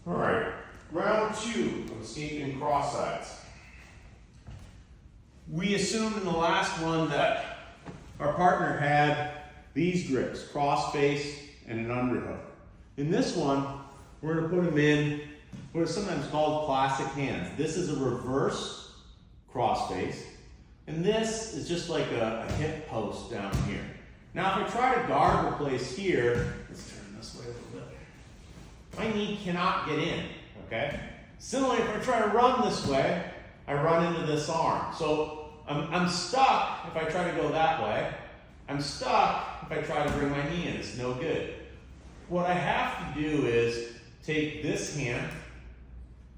All right, round 2 of escaping cross sides. We assumed in the last one that our partner had these grips, cross face and an underhook. In this one, we're going to put them in what is sometimes called classic hands. This is a reverse cross face, and this is just like a hip post down here. Now, if I try to guard replace here, let's turn this way a little bit. My knee cannot get in, okay? Similarly, if I try to run this way, I run into this arm. So I'm stuck if I try to go that way. I'm stuck if I try to bring my knee in. It's no good. What I have to do is take this hand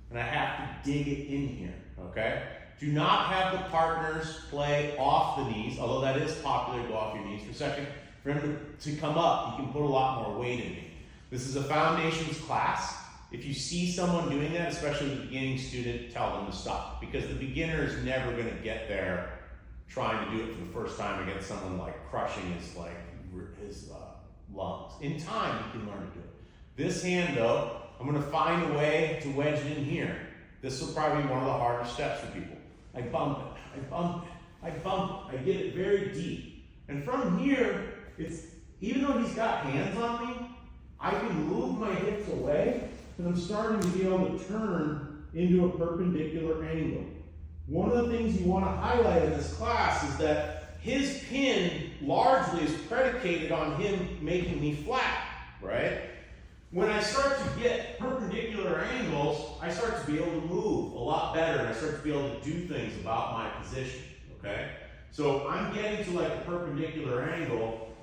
and I have to dig it in here, okay? Do not have the partners play off the knees, although that is popular to go off your knees. For a second, for him to come up, you can put a lot more weight in me. This is a foundations class. If you see someone doing that, especially the beginning student, tell them to stop, because the beginner is never going to get there trying to do it for the first time against someone like crushing his lungs. In time, you can learn to do it. This hand, though, I'm going to find a way to wedge it in here. This will probably be one of the hardest steps for people. I bump it, I bump it, I bump it. I get it very deep. And from here, even though he's got hands on me, I can move my hips away, and I'm starting to be able to turn into a perpendicular angle. One of the things you want to highlight in this class is that his pin largely is predicated on him making me flat, right? When I start to get perpendicular angles, I start to be able to move a lot better, and I start to be able to do things about my position, okay? So I'm getting to like a perpendicular angle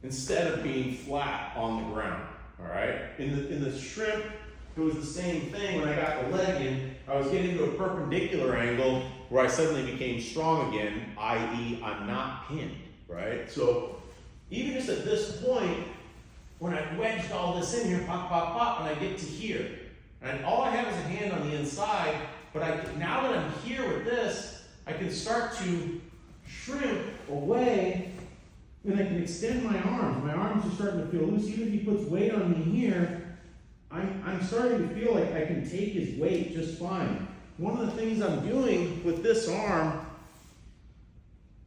instead of being flat on the ground, all right? In the shrimp, it was the same thing. When I got the leg in, I was getting to a perpendicular angle where I suddenly became strong again, i.e. I'm not pinned, right? So even just at this point, when I wedged all this in here, pop, pop, pop, and I get to here, and all I have is a hand on the inside, but now that I'm here with this, I can start to shrimp away, and I can extend my arms. My arms are starting to feel loose. Even if he puts weight on me here, I'm starting to feel like I can take his weight just fine. One of the things I'm doing with this arm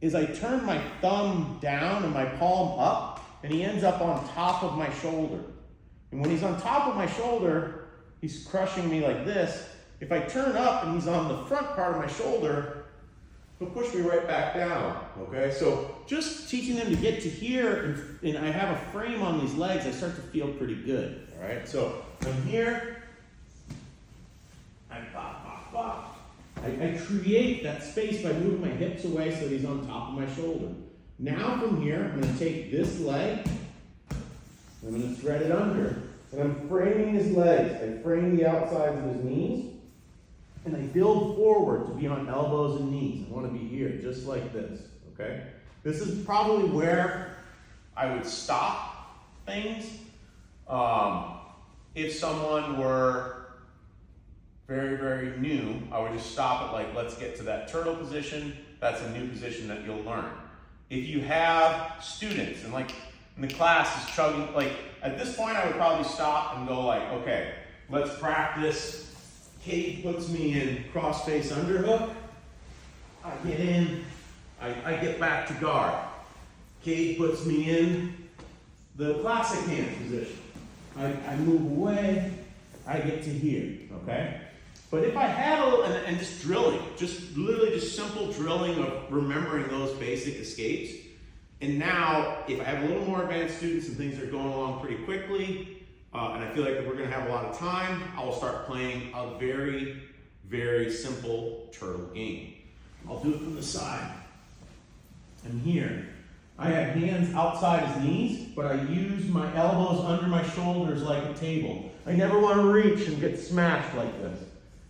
is I turn my thumb down and my palm up, and he ends up on top of my shoulder. And when he's on top of my shoulder, he's crushing me like this. If I turn up and he's on the front part of my shoulder, he'll push me right back down, okay? So just teaching them to get to here, and I have a frame on these legs, I start to feel pretty good, all right? So I'm here, I pop, pop, pop. I create that space by moving my hips away so that he's on top of my shoulder. Now from here, I'm going to take this leg, I'm going to thread it under, and I'm framing his legs. I frame the outsides of his knees, and I build forward to be on elbows and knees. I want to be here, just like this, okay? This is probably where I would stop things. If someone were very, very new, I would just stop it like, let's get to that turtle position. That's a new position that you'll learn. If you have students and like in the class is chugging, like at this point I would probably stop and go like, okay, let's practice. Cade puts me in cross face underhook. I get in, I get back to guard. Cade puts me in the classic hand position. I move away, I get to here, okay? But if I had a little, and just drilling, just literally just simple drilling of remembering those basic escapes. And now, if I have a little more advanced students and things are going along pretty quickly, and I feel like we're gonna have a lot of time, I will start playing a very, very simple turtle game. I'll do it from the side. I'm here. I have hands outside his knees, but I use my elbows under my shoulders like a table. I never want to reach and get smashed like this.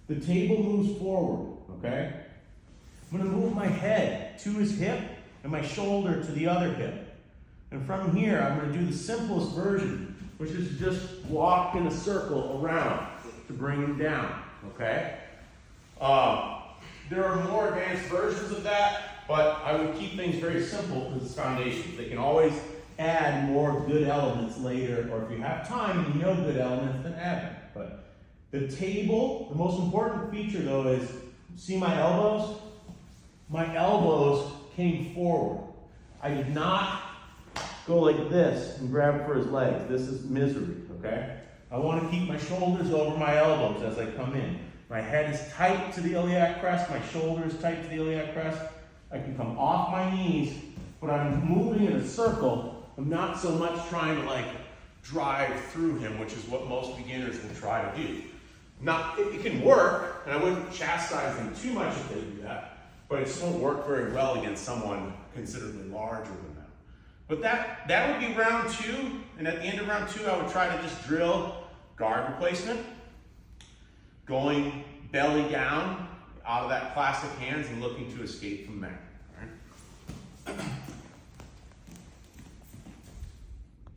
The table moves forward, okay? I'm going to move my head to his hip and my shoulder to the other hip. And from here, I'm going to do the simplest version, which is just walk in a circle around to bring him down, okay? There are more advanced versions of that, but I would keep things very simple because it's foundations. They can always add more good elements later, or if you have time and you know good elements, then add them. But The table, the most important feature though is, see my elbows? My elbows came forward. I did not go like this and grab for his legs. This is misery, okay? I want to keep my shoulders over my elbows as I come in. My head is tight to the iliac crest, my shoulder is tight to the iliac crest. I can come off my knees, but I'm moving in a circle. I'm not so much trying to like drive through him, which is what most beginners will try to do. It can work, and I wouldn't chastise them too much if they do that, but it just won't work very well against someone considerably larger than them. But that would be round 2, and at the end of round 2, I would try to just drill guard replacement, going belly down out of that classic hands and looking to escape from there.